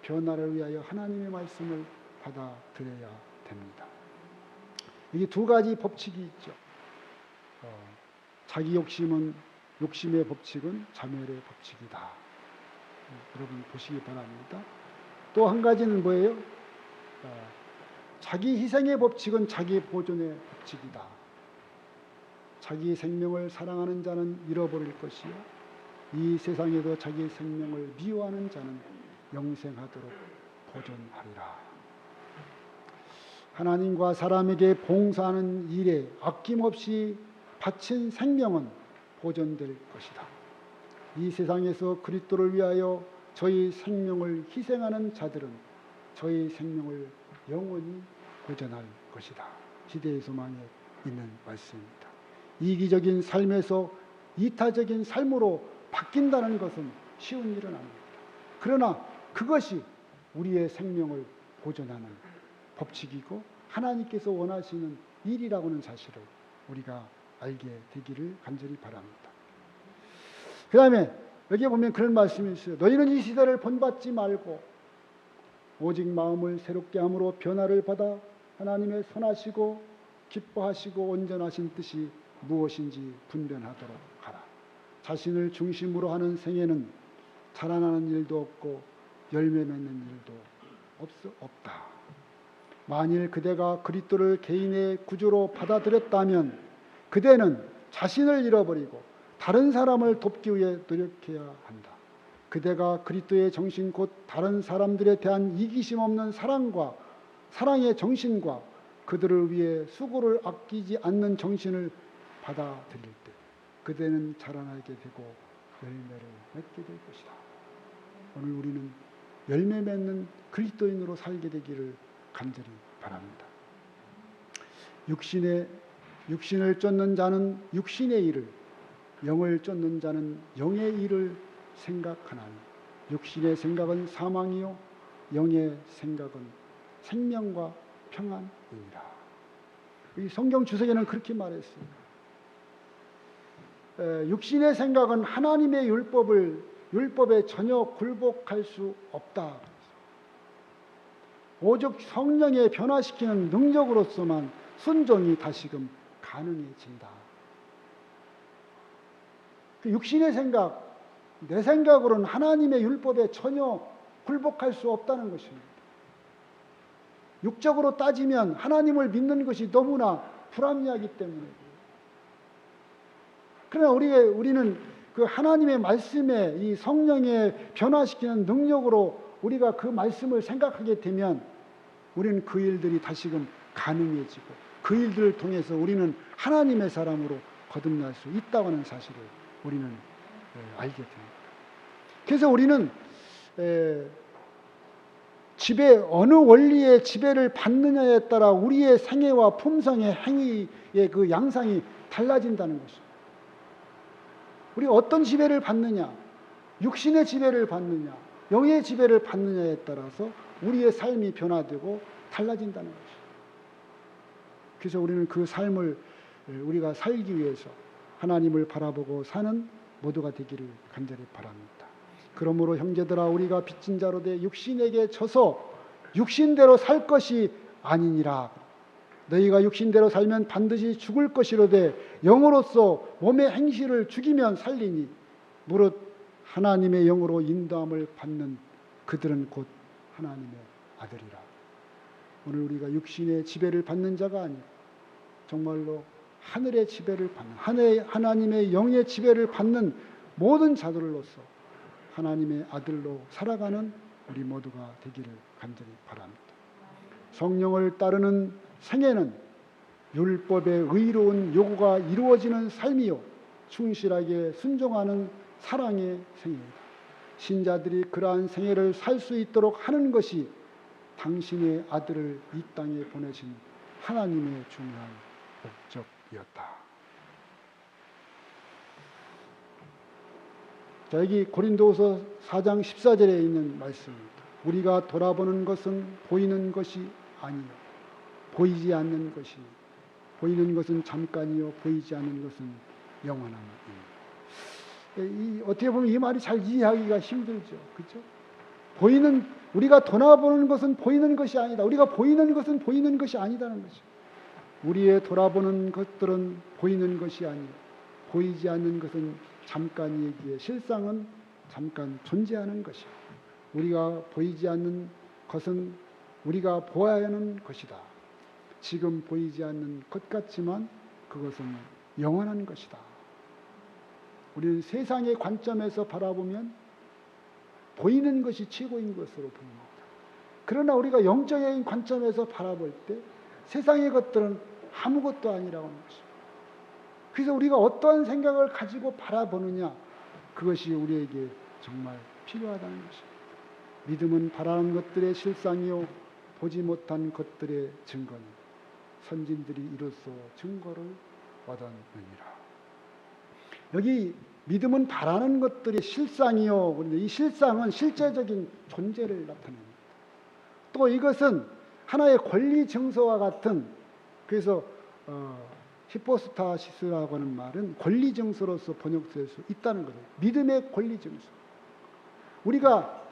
변화를 위하여 하나님의 말씀을 받아들여야 됩니다. 이게 두 가지 법칙이 있죠. 자기 욕심의 법칙은 자멸의 법칙이다. 여러분 보시기 바랍니다. 또 한 가지는 뭐예요? 자기 희생의 법칙은 자기 보존의 법칙이다. 자기 생명을 사랑하는 자는 잃어버릴 것이요 이 세상에도 자기 생명을 미워하는 자는 영생하도록 보존하리라. 하나님과 사람에게 봉사하는 일에 아낌없이 바친 생명은 보존될 것이다. 이 세상에서 그리스도를 위하여 저희 생명을 희생하는 자들은 저희 생명을 영원히 보존할 것이다. 시대의 소망에 있는 말씀입니다. 이기적인 삶에서 이타적인 삶으로 바뀐다는 것은 쉬운 일은 아닙니다. 그러나 그것이 우리의 생명을 보존하는 법칙이고 하나님께서 원하시는 일이라고는 사실을 우리가 알게 되기를 간절히 바랍니다. 그 다음에 여기에 보면 그런 말씀이 있어요. 너희는 이 시대를 본받지 말고 오직 마음을 새롭게 함으로 변화를 받아 하나님의 선하시고 기뻐하시고 온전하신 뜻이 무엇인지 분별하도록 하라. 자신을 중심으로 하는 생애는 자라나는 일도 없고 열매 맺는 일도 없다. 만일 그대가 그리스도를 개인의 구주로 받아들였다면 그대는 자신을 잃어버리고 다른 사람을 돕기 위해 노력해야 한다. 그대가 그리스도의 정신 곧 다른 사람들에 대한 이기심 없는 사랑의 정신과 그들을 위해 수고를 아끼지 않는 정신을 받아들일 때 그대는 자라나게 되고 열매를 맺게 될 것이다. 오늘 우리는 열매 맺는 그리스도인으로 살게 되기를 간절히 바랍니다. 육신을 쫓는 자는 육신의 일을, 영을 쫓는 자는 영의 일을 생각하나니 육신의 생각은 사망이요 영의 생각은 생명과 평안이니라. 이 성경 주석에는 그렇게 말했습니다. 육신의 생각은 하나님의 율법에 전혀 굴복할 수 없다. 오직 성령의 변화시키는 능력으로서만 순종이 다시금 가능해진다. 그 육신의 생각, 내 생각으로는 하나님의 율법에 전혀 굴복할 수 없다는 것입니다. 육적으로 따지면 하나님을 믿는 것이 너무나 불합리하기 때문에. 그러나 우리는 그 하나님의 말씀에 이 성령의 변화시키는 능력으로 우리가 그 말씀을 생각하게 되면 우리는 그 일들이 다시금 가능해지고 그 일들을 통해서 우리는 하나님의 사람으로 거듭날 수 있다고 하는 사실을 우리는 알게 됩니다. 그래서 우리는 지배, 어느 원리의 지배를 받느냐에 따라 우리의 생애와 품성의 행위의 그 양상이 달라진다는 것입니다. 우리가 어떤 지배를 받느냐, 육신의 지배를 받느냐, 영의 지배를 받느냐에 따라서 우리의 삶이 변화되고 달라진다는 것입니다. 그래서 우리는 그 삶을 우리가 살기 위해서 하나님을 바라보고 사는 모두가 되기를 간절히 바랍니다. 그러므로 형제들아, 우리가 빚진 자로 돼 육신에게 져서 육신대로 살 것이 아니니라. 너희가 육신대로 살면 반드시 죽을 것이로되 영으로서 몸의 행실을 죽이면 살리니 무릇 하나님의 영으로 인도함을 받는 그들은 곧 하나님의 아들이라. 오늘 우리가 육신의 지배를 받는 자가 아니고 정말로 하늘의 지배를 받는, 하나님의 영의 지배를 받는 모든 자들로서 하나님의 아들로 살아가는 우리 모두가 되기를 간절히 바랍니다. 성령을 따르는 생애는 율법의 의로운 요구가 이루어지는 삶이요 충실하게 순종하는 사랑의 생애이다. 신자들이 그러한 생애를 살 수 있도록 하는 것이 당신의 아들을 이 땅에 보내신 하나님의 중요한 목적이었다. 자, 여기 고린도후서 4장 14절에 있는 말씀입니다. 우리가 돌아보는 것은 보이는 것이 아니요 보이지 않는 것이니 보이는 것은 잠깐이요 보이지 않는 것은 영원함이니. 어떻게 보면 이 말이 잘 이해하기가 힘들죠. 그렇죠? 우리가 돌아보는 것은 보이는 것이 아니다. 우리가 보이는 것은 보이는 것이 아니다는 것이죠. 우리의 돌아보는 것들은 보이는 것이 아니요 보이지 않는 것은 잠깐이기에 실상은 잠깐 존재하는 것이요 우리가 보이지 않는 것은 우리가 보아야 하는 것이다. 지금 보이지 않는 것 같지만 그것은 영원한 것이다. 우리는 세상의 관점에서 바라보면 보이는 것이 최고인 것으로 보입니다. 그러나 우리가 영적인 관점에서 바라볼 때 세상의 것들은 아무것도 아니라고 하는 것입니다. 그래서 우리가 어떠한 생각을 가지고 바라보느냐, 그것이 우리에게 정말 필요하다는 것입니다. 믿음은 바라는 것들의 실상이요 보지 못한 것들의 증거니 선진들이 이로써 증거를 얻었느니라. 여기 믿음은 바라는 것들이 실상이요. 그런데 이 실상은 실제적인 존재를 나타냅니다. 또 이것은 하나의 권리 증서와 같은, 그래서 히포스타시스라고 하는 말은 권리 증서로서 번역될 수 있다는 거예요. 믿음의 권리 증서. 우리가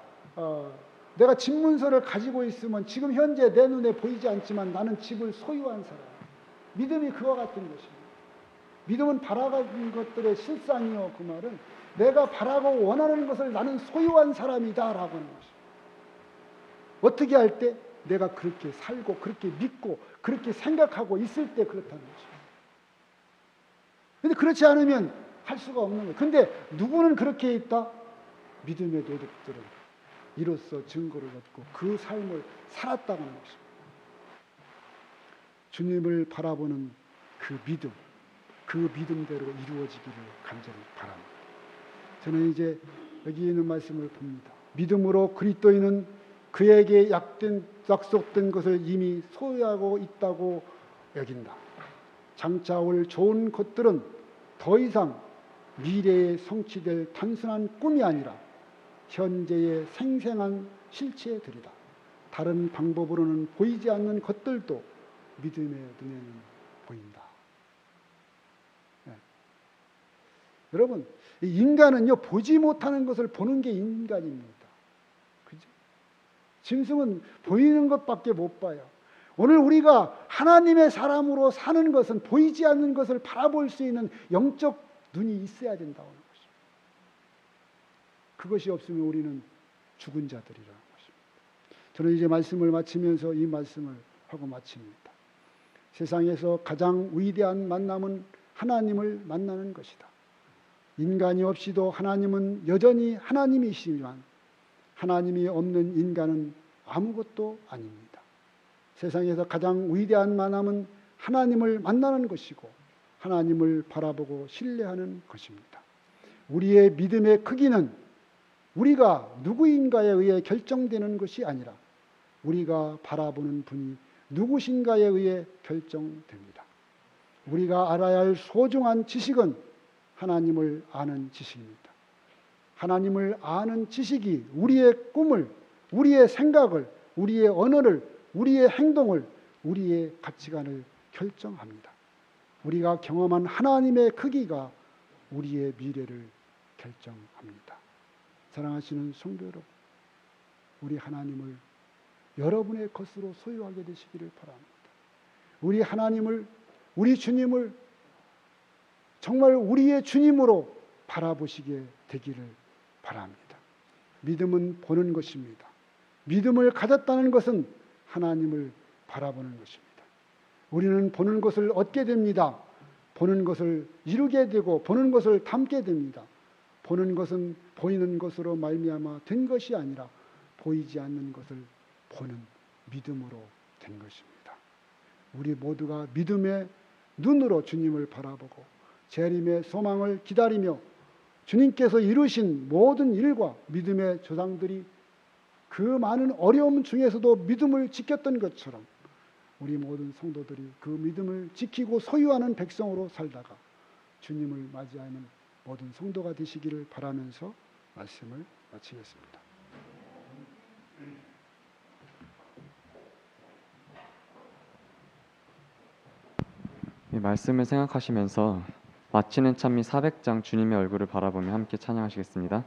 내가 집 문서를 가지고 있으면 지금 현재 내 눈에 보이지 않지만 나는 집을 소유한 사람. 믿음이 그와 같은 것입니다. 믿음은 바라는 것들의 실상이요. 그 말은 내가 바라고 원하는 것을 나는 소유한 사람이다라고 하는 것입니다. 어떻게 할 때? 내가 그렇게 살고 그렇게 믿고 그렇게 생각하고 있을 때 그렇다는 것입니다. 그런데 그렇지 않으면 할 수가 없는 거예요. 근데 누구는 그렇게 있다? 믿음의 도둑들은 이로써 증거를 얻고 그 삶을 살았다고 하는 것입니다. 주님을 바라보는 그 믿음, 그 믿음대로 이루어지기를 간절히 바랍니다. 저는 이제 여기 있는 말씀을 봅니다. 믿음으로 그리스도인은 그에게 약속된 것을 이미 소유하고 있다고 여긴다. 장차 올 좋은 것들은 더 이상 미래에 성취될 단순한 꿈이 아니라 현재의 생생한 실체들이다. 다른 방법으로는 보이지 않는 것들도 믿음의 눈에는 보인다. 네. 여러분, 인간은요 보지 못하는 것을 보는 게 인간입니다. 그죠? 짐승은 보이는 것밖에 못 봐요. 오늘 우리가 하나님의 사람으로 사는 것은 보이지 않는 것을 바라볼 수 있는 영적 눈이 있어야 된다고 하는 것입니다. 그것이 없으면 우리는 죽은 자들이라는 것입니다. 저는 이제 말씀을 마치면서 이 말씀을 하고 마칩니다. 세상에서 가장 위대한 만남은 하나님을 만나는 것이다. 인간이 없이도 하나님은 여전히 하나님이시지만 하나님이 없는 인간은 아무것도 아닙니다. 세상에서 가장 위대한 만남은 하나님을 만나는 것이고 하나님을 바라보고 신뢰하는 것입니다. 우리의 믿음의 크기는 우리가 누구인가에 의해 결정되는 것이 아니라 우리가 바라보는 분이 누구신가에 의해 결정됩니다. 우리가 알아야 할 소중한 지식은 하나님을 아는 지식입니다. 하나님을 아는 지식이 우리의 꿈을, 우리의 생각을, 우리의 언어를, 우리의 행동을, 우리의 가치관을 결정합니다. 우리가 경험한 하나님의 크기가 우리의 미래를 결정합니다. 사랑하시는 성도 여러분, 우리 하나님을 여러분의 것으로 소유하게 되시기를 바랍니다. 우리 하나님을, 우리 주님을 정말 우리의 주님으로 바라보시게 되기를 바랍니다. 믿음은 보는 것입니다. 믿음을 가졌다는 것은 하나님을 바라보는 것입니다. 우리는 보는 것을 얻게 됩니다. 보는 것을 이루게 되고 보는 것을 담게 됩니다. 보는 것은 보이는 것으로 말미암아 된 것이 아니라 보이지 않는 것을 보는 믿음으로 된 것입니다. 우리 모두가 믿음의 눈으로 주님을 바라보고 재림의 소망을 기다리며 주님께서 이루신 모든 일과 믿음의 조상들이 그 많은 어려움 중에서도 믿음을 지켰던 것처럼 우리 모든 성도들이 그 믿음을 지키고 소유하는 백성으로 살다가 주님을 맞이하는 모든 성도가 되시기를 바라면서 말씀을 마치겠습니다. 이 말씀을 생각하시면서 마치는 찬미 400장 주님의 얼굴을 바라보며 함께 찬양하시겠습니다.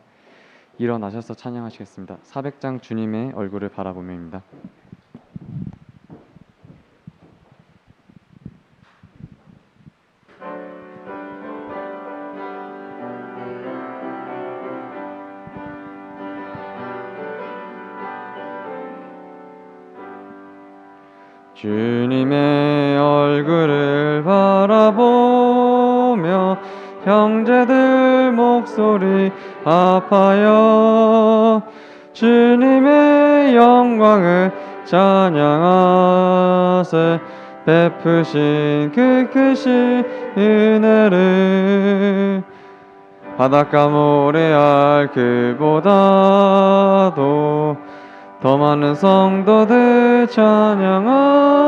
일어나셔서 찬양하시겠습니다. 400장 주님의 얼굴을 바라보며입니다. 주님의 얼굴을 바라보며 형제들 목소리 합하여 주님의 영광을 찬양하세. 베푸신 그 크신 은혜를 바닷가 모래알 그보다도 더 많은 성도들 찬양하리.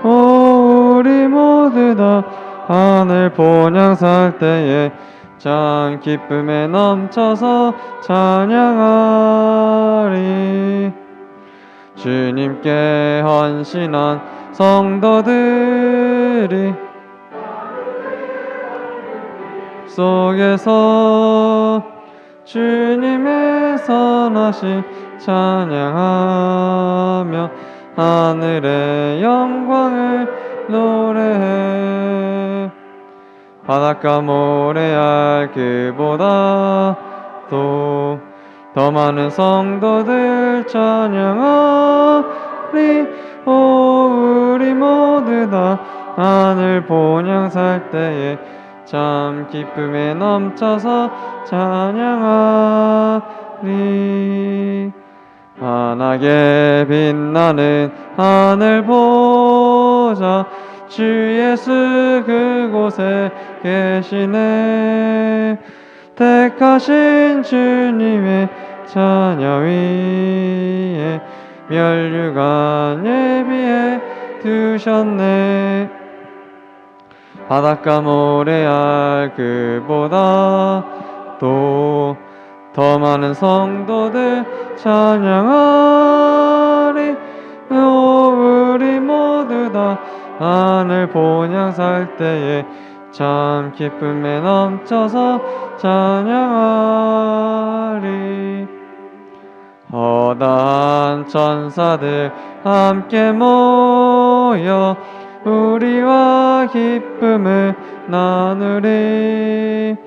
오 우리 모두 다 하늘 본향 살 때에 참 기쁨에 넘쳐서 찬양하리. 주님께 헌신한 성도들이 속에서 주님의 선하신 찬양하며 하늘의 영광을 노래해. 바닷가 모래알 그보다도 더 많은 성도들 찬양하리. 오 우리 모두 다 하늘 본향 살 때에 참 기쁨에 넘쳐서 찬양하리. 환하게 빛나는 하늘 보자 주 예수 그곳에 계시네. 택하신 주님의 자녀 위에 멸류관 예비해 두셨네. 바닷가 모래알 그보다도 더 많은 성도들 찬양하리. 오 우리 모두 다 하늘 본향 살 때에 참 기쁨에 넘쳐서 찬양하리. 허다한 천사들 함께 모여 우리와 기쁨을 나누리.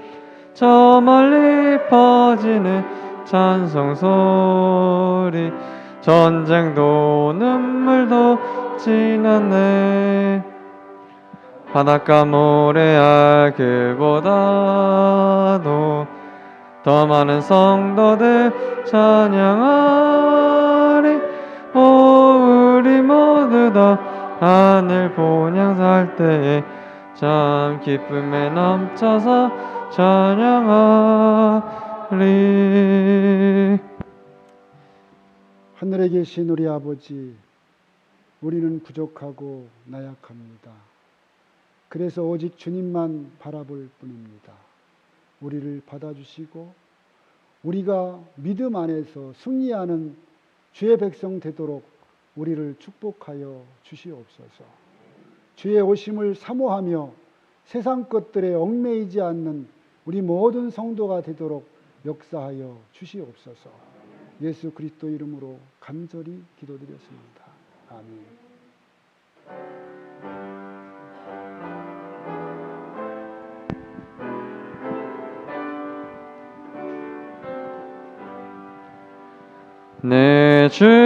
저 멀리 퍼지는 찬송 소리 전쟁도 눈물도 지났네. 바닷가 모래알 그보다도 더 많은 성도들 찬양하리. 오 우리 모두 다 하늘 본향 살 때에 참 기쁨에 넘쳐서 찬양하리. 하늘에 계신 우리 아버지, 우리는 부족하고 나약합니다. 그래서 오직 주님만 바라볼 뿐입니다. 우리를 받아주시고 우리가 믿음 안에서 승리하는 주의 백성 되도록 우리를 축복하여 주시옵소서. 주의 오심을 사모하며 세상 것들에 얽매이지 않는 우리 모든 성도가 되도록 역사하여 주시옵소서. 예수 그리스도 이름으로 간절히 기도드렸습니다. 아멘. 내 주